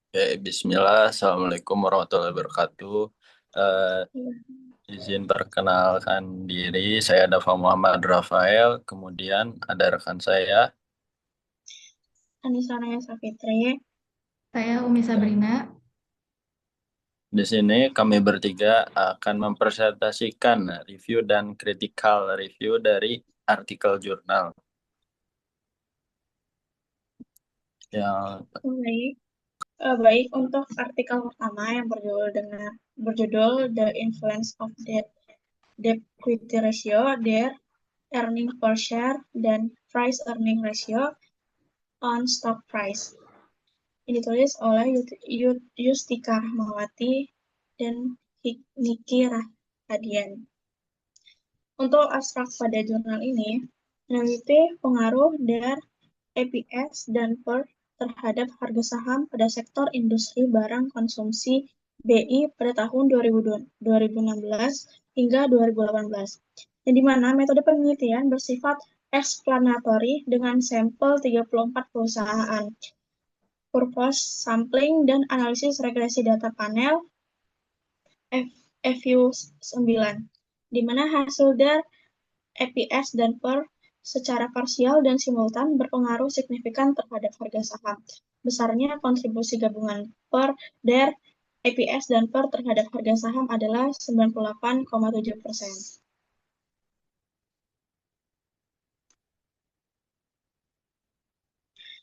Oke, Bismillah, Assalamualaikum warahmatullahi wabarakatuh. Eh, Iya. izin perkenalkan diri, saya Dafa Muhammad Rafael, kemudian ada rekan saya. Anissa Naya Savitri. Saya Umi Sabrina. Di sini kami bertiga akan mempresentasikan review dan critical review dari artikel jurnal yang Baik. Baik, untuk artikel pertama yang berjudul The Influence of Debt Equity Ratio, their earning per share dan price earning ratio on stock price. Ini ditulis oleh Yustika Rahmawati dan Niki Rahadian. Untuk abstrak pada jurnal ini, meneliti pengaruh dari EPS dan PER terhadap harga saham pada sektor industri barang konsumsi BI pada tahun 2016 hingga 2018, yang di mana metode penelitian bersifat eksplanatori dengan sampel 34 perusahaan, purpose sampling dan analisis regresi data panel FU9, di mana hasil dari EPS dan PER secara parsial dan simultan berpengaruh signifikan terhadap harga saham. Besarnya kontribusi gabungan PER, DER, EPS, dan PER terhadap harga saham adalah 98,7%.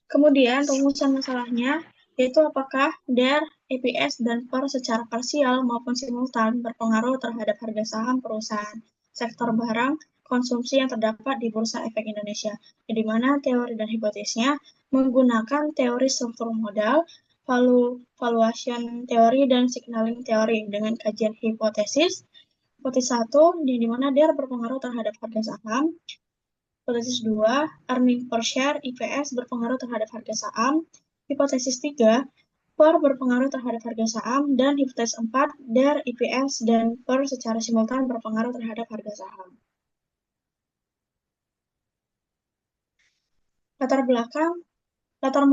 Kemudian rumusan masalahnya yaitu apakah DER, EPS, dan PER secara parsial maupun simultan berpengaruh terhadap harga saham perusahaan sektor barang konsumsi yang terdapat di Bursa Efek Indonesia, di mana teori dan hipotesisnya menggunakan teori struktur modal, valuation teori, dan signaling teori dengan kajian hipotesis. Hipotesis 1, di mana DER berpengaruh terhadap harga saham. Hipotesis 2, earning per share (IPS) berpengaruh terhadap harga saham. Hipotesis 3, PER berpengaruh terhadap harga saham. Dan hipotesis 4, DER, IPS, dan PER secara simultan berpengaruh terhadap harga saham. Latar belakang, pasar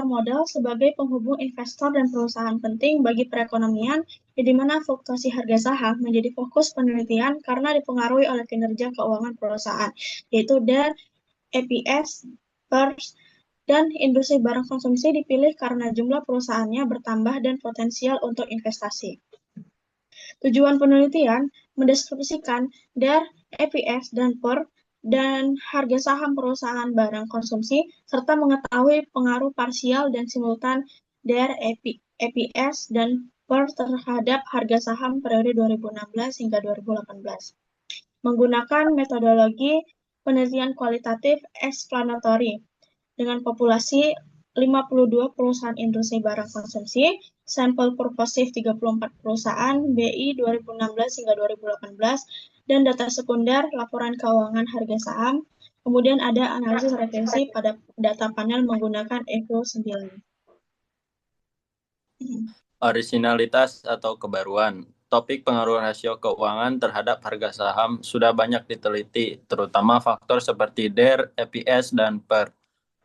modal sebagai penghubung investor dan perusahaan penting bagi perekonomian, di mana fluktuasi harga saham menjadi fokus penelitian karena dipengaruhi oleh kinerja keuangan perusahaan, yaitu DER, EPS, PER, dan industri barang konsumsi dipilih karena jumlah perusahaannya bertambah dan potensial untuk investasi. Tujuan penelitian mendeskripsikan DER, EPS, dan PER dan harga saham perusahaan barang konsumsi, serta mengetahui pengaruh parsial dan simultan DER, EPS, dan PER terhadap harga saham periode 2016 hingga 2018. Menggunakan metodologi penelitian kualitatif eksplanatori dengan populasi 52 perusahaan industri barang konsumsi, sampel purposif 34 perusahaan BI 2016 hingga 2018, dan data sekunder laporan keuangan harga saham. Kemudian ada analisis referensi pada data panel menggunakan EVO9. Orisinalitas atau kebaruan. Topik pengaruh rasio keuangan terhadap harga saham sudah banyak diteliti, terutama faktor seperti DER, EPS, dan PER.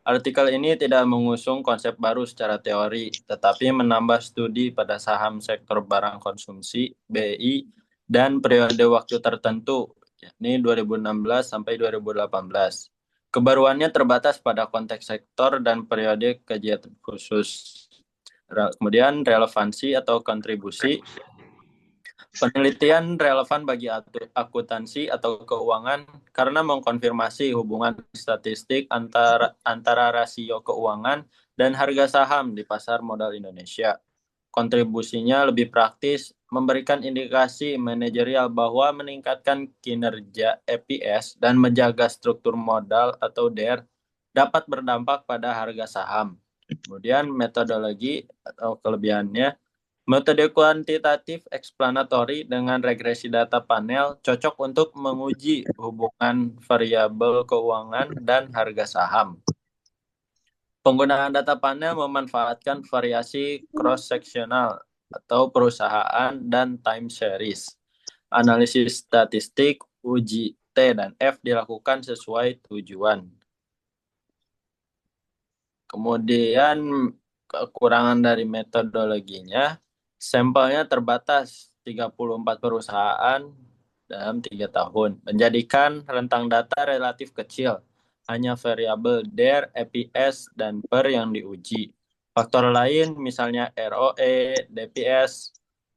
Artikel ini tidak mengusung konsep baru secara teori, tetapi menambah studi pada saham sektor barang konsumsi (BI) dan periode waktu tertentu, yakni 2016 sampai 2018. Kebaruannya terbatas pada konteks sektor dan periode kajian khusus. Kemudian relevansi atau kontribusi. Penelitian relevan bagi akuntansi atau keuangan karena mengkonfirmasi hubungan statistik antara rasio keuangan dan harga saham di pasar modal Indonesia. Kontribusinya lebih praktis, memberikan indikasi manajerial bahwa meningkatkan kinerja EPS dan menjaga struktur modal atau DER dapat berdampak pada harga saham. Kemudian metodologi atau kelebihannya. Metode kuantitatif eksplanatori dengan regresi data panel cocok untuk menguji hubungan variabel keuangan dan harga saham. Penggunaan data panel memanfaatkan variasi cross-sectional atau perusahaan dan time series. Analisis statistik, uji T dan F dilakukan sesuai tujuan. Kemudian kekurangan dari metodologinya, sampelnya terbatas 34 perusahaan dalam 3 tahun, menjadikan rentang data relatif kecil. Hanya variabel DER, EPS, dan PER yang diuji. Faktor lain misalnya ROE, DPS,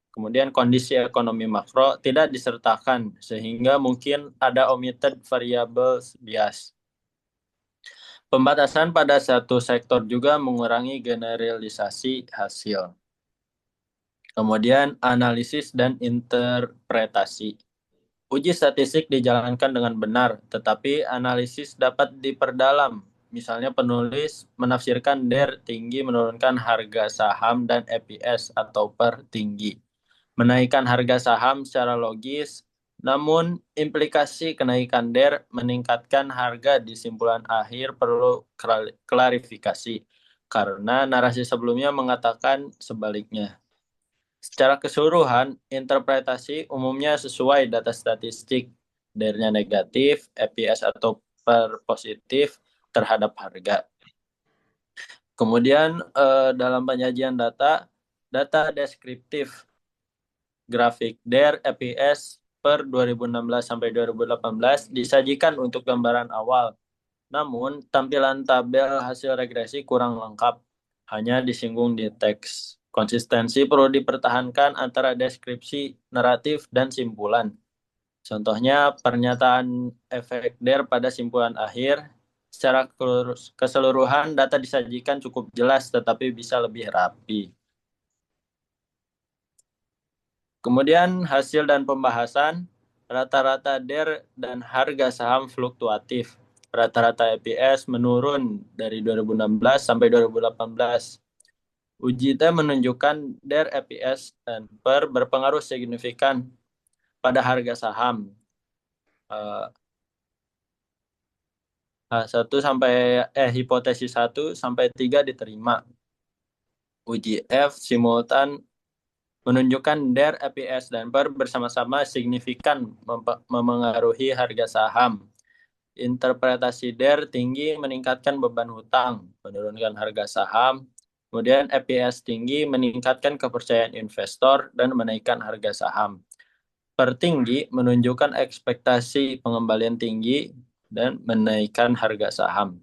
kemudian kondisi ekonomi makro tidak disertakan, sehingga mungkin ada omitted variables bias. Pembatasan pada satu sektor juga mengurangi generalisasi hasil. Kemudian analisis dan interpretasi. Uji statistik dijalankan dengan benar, tetapi analisis dapat diperdalam. Misalnya penulis menafsirkan DER tinggi menurunkan harga saham dan EPS atau PER tinggi. Menaikkan harga saham secara logis, namun implikasi kenaikan DER meningkatkan harga di simpulan akhir perlu klarifikasi, karena narasi sebelumnya mengatakan sebaliknya. Secara keseluruhan, interpretasi umumnya sesuai data statistik, DER-nya negatif, EPS atau PER positif terhadap harga. Kemudian dalam penyajian data deskriptif, grafik DER, EPS per 2016 sampai 2018 disajikan untuk gambaran awal. Namun, tampilan tabel hasil regresi kurang lengkap, hanya disinggung di teks. Konsistensi perlu dipertahankan antara deskripsi, naratif, dan simpulan. Contohnya, pernyataan efek DER pada simpulan akhir. Secara keseluruhan, data disajikan cukup jelas, tetapi bisa lebih rapi. Kemudian, hasil dan pembahasan, rata-rata DER dan harga saham fluktuatif. Rata-rata EPS menurun dari 2016 sampai 2018. Uji T menunjukkan DER, EPS, dan PER berpengaruh signifikan pada harga saham. Hipotesis 1 sampai 3 diterima. Uji F simultan menunjukkan DER, EPS, dan PER bersama-sama signifikan memengaruhi harga saham. Interpretasi DER tinggi meningkatkan beban hutang, menurunkan harga saham. Kemudian EPS tinggi meningkatkan kepercayaan investor dan menaikkan harga saham. PER tinggi menunjukkan ekspektasi pengembalian tinggi dan menaikkan harga saham.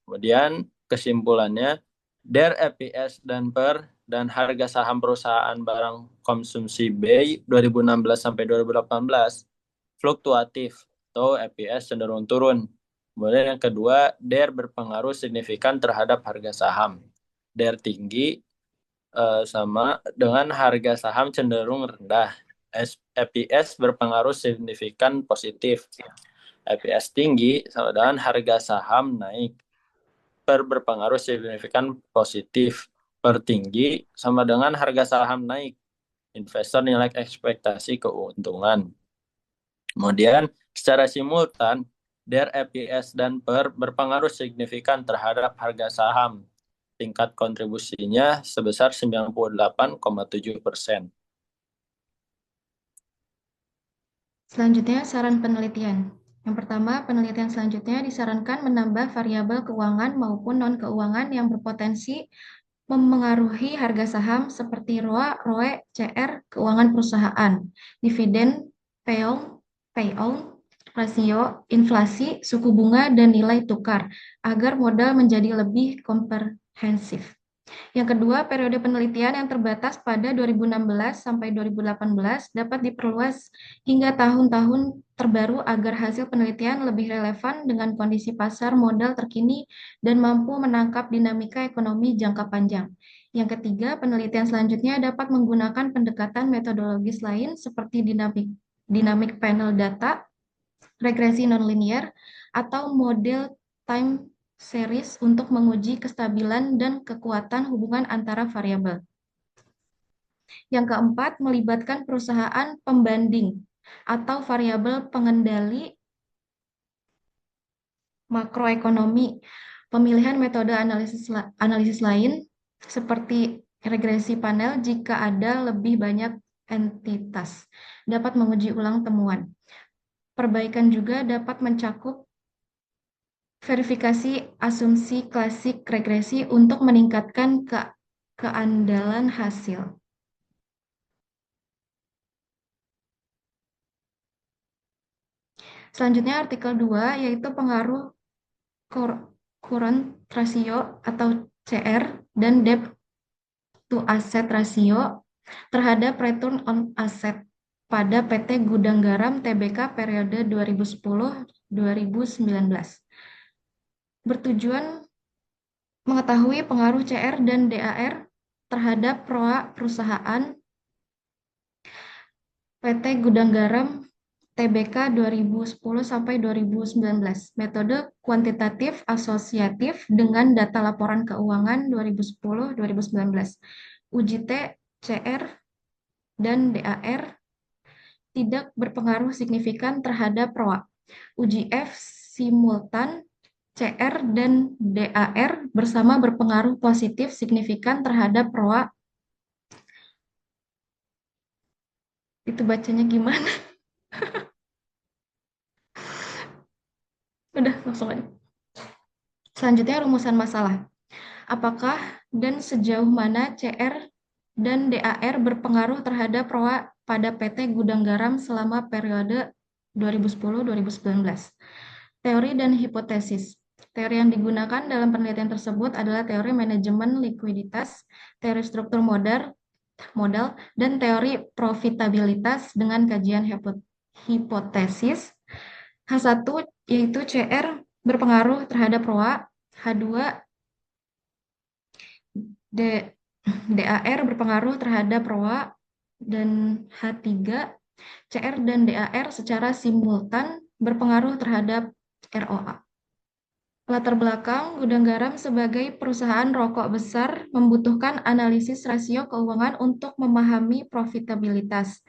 Kemudian kesimpulannya, DER, EPS, dan PER dan harga saham perusahaan barang konsumsi B 2016 sampai 2018 fluktuatif atau EPS cenderung turun. Kemudian yang kedua, DER berpengaruh signifikan terhadap harga saham. DER tinggi sama dengan harga saham cenderung rendah. EPS berpengaruh signifikan positif. EPS tinggi sama dengan harga saham naik. PER berpengaruh signifikan positif. PER tinggi sama dengan harga saham naik. Investor nilai ekspektasi keuntungan. Kemudian secara simultan, DER, EPS, dan PER berpengaruh signifikan terhadap harga saham. Tingkat kontribusinya sebesar 98,7%. Selanjutnya, saran penelitian. Yang pertama, penelitian selanjutnya disarankan menambah variabel keuangan maupun non-keuangan yang berpotensi memengaruhi harga saham seperti ROA, ROE, CR, keuangan perusahaan, dividen, payout, rasio, inflasi, suku bunga, dan nilai tukar, agar modal menjadi lebih komprehensif. Yang kedua, periode penelitian yang terbatas pada 2016 sampai 2018 dapat diperluas hingga tahun-tahun terbaru agar hasil penelitian lebih relevan dengan kondisi pasar modal terkini dan mampu menangkap dinamika ekonomi jangka panjang. Yang ketiga, penelitian selanjutnya dapat menggunakan pendekatan metodologis lain seperti dynamic panel data, regresi nonlinear, atau model time series untuk menguji kestabilan dan kekuatan hubungan antara variabel. Yang keempat, melibatkan perusahaan pembanding atau variabel pengendali makroekonomi. Pemilihan metode analisis lain seperti regresi panel jika ada lebih banyak entitas dapat menguji ulang temuan. Perbaikan juga dapat mencakup verifikasi asumsi klasik regresi untuk meningkatkan keandalan hasil. Selanjutnya artikel 2 yaitu pengaruh current ratio atau CR dan debt to asset ratio terhadap return on asset pada PT Gudang Garam Tbk periode 2010-2019. Bertujuan mengetahui pengaruh CR dan DAR terhadap ROA perusahaan PT Gudang Garam Tbk 2010 sampai 2019. Metode kuantitatif asosiatif dengan data laporan keuangan 2010-2019. Uji T, CR, dan DAR tidak berpengaruh signifikan terhadap ROA. Uji F simultan CR dan DAR bersama berpengaruh positif signifikan terhadap ROA. Itu bacanya gimana? Udah, langsung aja. Selanjutnya rumusan masalah. Apakah dan sejauh mana CR dan DAR berpengaruh terhadap ROA pada PT Gudang Garam selama periode 2010-2019? Teori dan hipotesis. Teori yang digunakan dalam penelitian tersebut adalah teori manajemen likuiditas, teori struktur modal, dan teori profitabilitas dengan kajian hipotesis. H1 yaitu CR berpengaruh terhadap ROA, H2 DAR berpengaruh terhadap ROA, dan H3 CR dan DAR secara simultan berpengaruh terhadap ROA. Latar belakang Gudang Garam sebagai perusahaan rokok besar membutuhkan analisis rasio keuangan untuk memahami profitabilitas.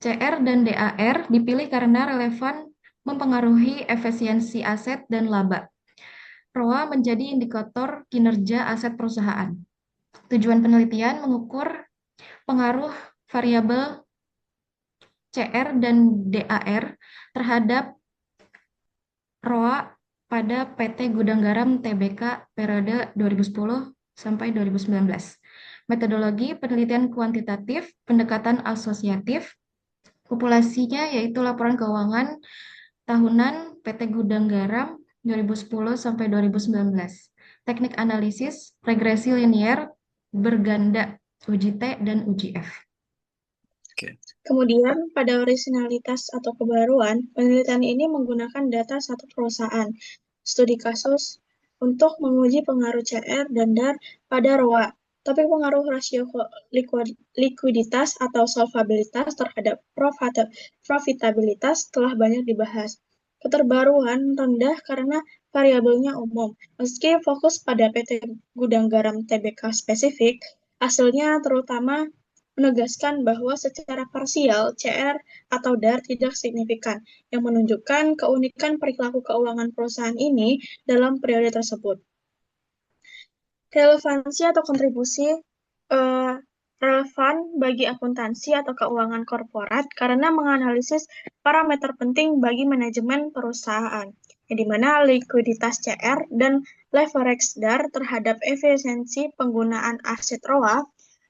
CR dan DAR dipilih karena relevan mempengaruhi efisiensi aset dan laba. ROA menjadi indikator kinerja aset perusahaan. Tujuan penelitian mengukur pengaruh variabel CR dan DAR terhadap ROA pada PT Gudang Garam Tbk periode 2010 sampai 2019. Metodologi penelitian kuantitatif, pendekatan asosiatif, populasinya yaitu laporan keuangan tahunan PT Gudang Garam 2010 sampai 2019. Teknik analisis, regresi linier, berganda, uji T, dan uji F. Kemudian, pada orisinalitas atau kebaruan, penelitian ini menggunakan data satu perusahaan, studi kasus, untuk menguji pengaruh CR dan DAR pada ROA. Tapi pengaruh rasio likuiditas atau solvabilitas terhadap profitabilitas telah banyak dibahas. Keterbaruan rendah karena variabelnya umum. Meski fokus pada PT Gudang Garam Tbk spesifik, hasilnya terutama menegaskan bahwa secara parsial CR atau DAR tidak signifikan, yang menunjukkan keunikan perilaku keuangan perusahaan ini dalam periode tersebut. Relevansi atau kontribusi relevan bagi akuntansi atau keuangan korporat karena menganalisis parameter penting bagi manajemen perusahaan, di mana likuiditas CR dan leverage DAR terhadap efisiensi penggunaan aset ROA.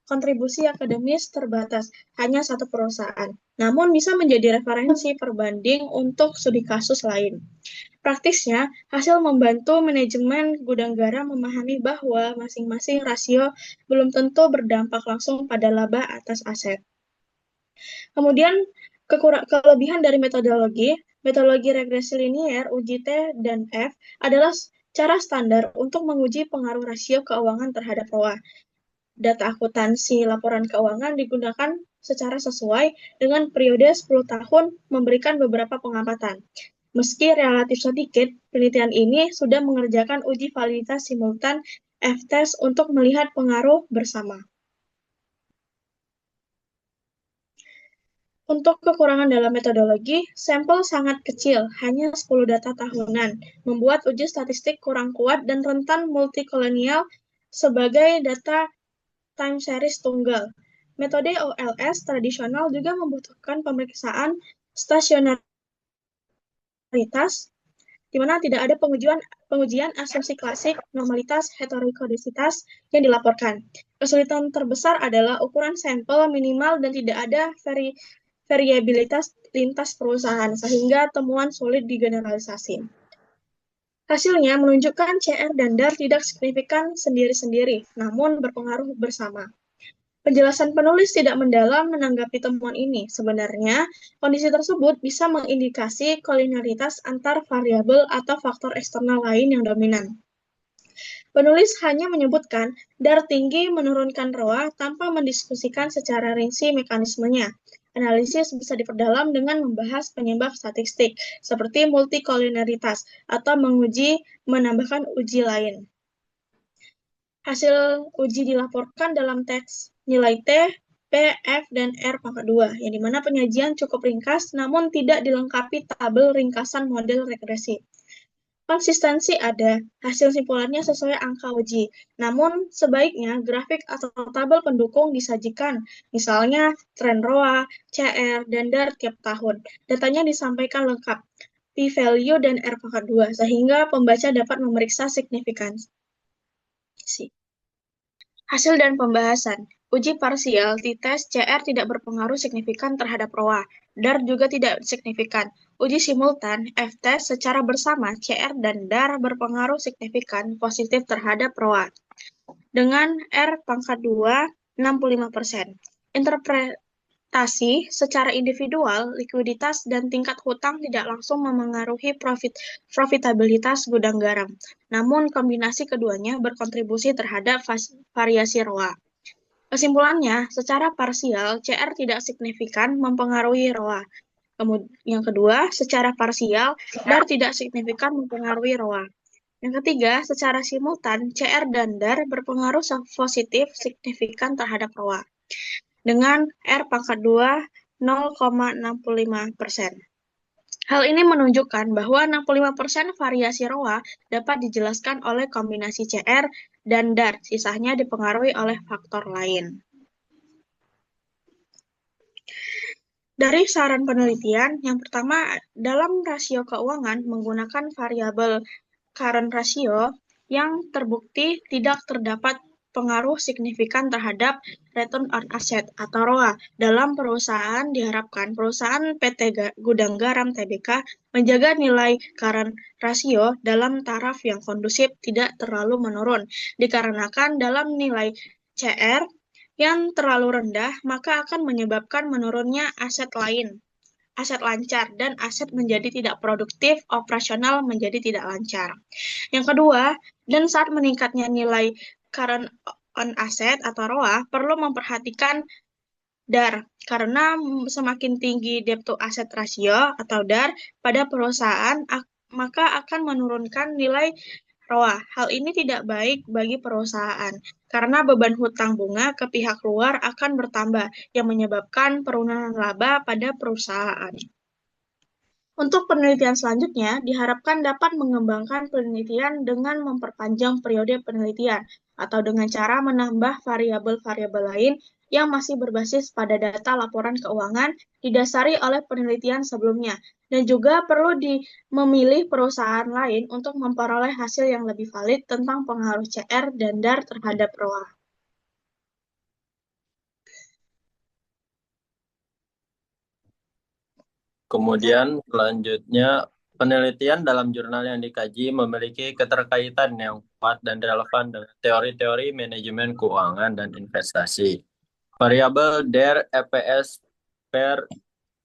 Kontribusi akademis terbatas, hanya satu perusahaan, namun bisa menjadi referensi perbanding untuk studi kasus lain. Praktisnya, hasil membantu manajemen Gudang Garam memahami bahwa masing-masing rasio belum tentu berdampak langsung pada laba atas aset. Kemudian, kelebihan dari metodologi regresi linier, uji T dan F adalah cara standar untuk menguji pengaruh rasio keuangan terhadap ROA. Data akuntansi laporan keuangan digunakan secara sesuai dengan periode 10 tahun memberikan beberapa pengamatan. Meski relatif sedikit, penelitian ini sudah mengerjakan uji validitas simultan F-test untuk melihat pengaruh bersama. Untuk kekurangan dalam metodologi, sampel sangat kecil, hanya 10 data tahunan, membuat uji statistik kurang kuat dan rentan multikolonial sebagai data time series tunggal. Metode OLS tradisional juga membutuhkan pemeriksaan stasionaritas di mana tidak ada pengujian asumsi klasik, normalitas, heterokodisitas yang dilaporkan. Kesulitan terbesar adalah ukuran sampel minimal dan tidak ada variabilitas lintas perusahaan, sehingga temuan sulit digeneralisasi. Hasilnya menunjukkan CR dan DAR tidak signifikan sendiri-sendiri, namun berpengaruh bersama. Penjelasan penulis tidak mendalam menanggapi temuan ini. Sebenarnya, kondisi tersebut bisa mengindikasi kolineritas antar variabel atau faktor eksternal lain yang dominan. Penulis hanya menyebutkan DAR tinggi menurunkan ROA tanpa mendiskusikan secara rinci mekanismenya. Analisis bisa diperdalam dengan membahas penyebab statistik, seperti multikolineritas, atau menambahkan uji lain. Hasil uji dilaporkan dalam teks nilai T, P, F, dan R pangkat 2, yang dimana penyajian cukup ringkas namun tidak dilengkapi tabel ringkasan model regresi. Konsistensi ada, hasil simpulannya sesuai angka uji. Namun, sebaiknya grafik atau tabel pendukung disajikan, misalnya tren ROA, CR, dan DAR tiap tahun. Datanya disampaikan lengkap, p-value dan R pangkat 2, sehingga pembaca dapat memeriksa signifikansi. Hasil dan pembahasan. Uji parsial di tes CR tidak berpengaruh signifikan terhadap ROA. DAR juga tidak signifikan. Uji simultan F-test secara bersama CR dan DAR berpengaruh signifikan positif terhadap ROA. Dengan R pangkat 2, 65%. Interpretasi secara individual, likuiditas dan tingkat hutang tidak langsung memengaruhi profitabilitas gudang garam. Namun, kombinasi keduanya berkontribusi terhadap variasi ROA. Kesimpulannya, secara parsial, CR tidak signifikan mempengaruhi ROA. Yang kedua, secara parsial, DAR tidak signifikan mempengaruhi ROA. Yang ketiga, secara simultan, CR dan DAR berpengaruh positif signifikan terhadap ROA. Dengan R pangkat 2, 0,65%. Hal ini menunjukkan bahwa 65% variasi ROA dapat dijelaskan oleh kombinasi CR dan DAR, sisanya dipengaruhi oleh faktor lain. Dari saran penelitian, yang pertama, dalam rasio keuangan menggunakan variabel current ratio yang terbukti tidak terdapat pengaruh signifikan terhadap return on asset atau ROA. Dalam perusahaan diharapkan perusahaan PT Gudang Garam Tbk menjaga nilai current ratio dalam taraf yang kondusif tidak terlalu menurun, dikarenakan dalam nilai CR yang terlalu rendah maka akan menyebabkan menurunnya aset lain. Aset lancar dan aset menjadi tidak produktif, operasional menjadi tidak lancar. Yang kedua, dan saat meningkatnya nilai current on asset atau ROA, perlu memperhatikan DAR, karena semakin tinggi debt to asset ratio atau DAR pada perusahaan, maka akan menurunkan nilai ROA. Hal ini tidak baik bagi perusahaan, karena beban hutang bunga ke pihak luar akan bertambah, yang menyebabkan penurunan laba pada perusahaan. Untuk penelitian selanjutnya, diharapkan dapat mengembangkan penelitian dengan memperpanjang periode penelitian, atau dengan cara menambah variabel-variabel lain yang masih berbasis pada data laporan keuangan didasari oleh penelitian sebelumnya, dan juga perlu memilih perusahaan lain untuk memperoleh hasil yang lebih valid tentang pengaruh CR dan DAR terhadap ROA. Kemudian selanjutnya, penelitian dalam jurnal yang dikaji memiliki keterkaitan yang kuat dan relevan dengan teori-teori manajemen keuangan dan investasi. Variabel DER, EPS, PER,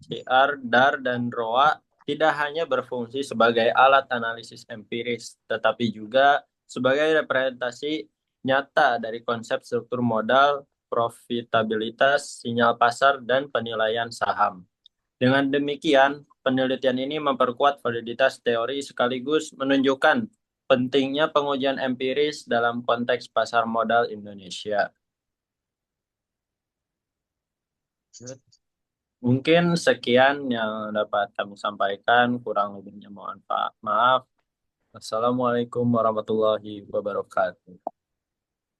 CR, DAR, dan ROA tidak hanya berfungsi sebagai alat analisis empiris, tetapi juga sebagai representasi nyata dari konsep struktur modal, profitabilitas, sinyal pasar, dan penilaian saham. Dengan demikian, penelitian ini memperkuat validitas teori sekaligus menunjukkan pentingnya pengujian empiris dalam konteks pasar modal Indonesia. Mungkin sekian yang dapat kami sampaikan, kurang lebihnya mohon maaf. Assalamualaikum warahmatullahi wabarakatuh.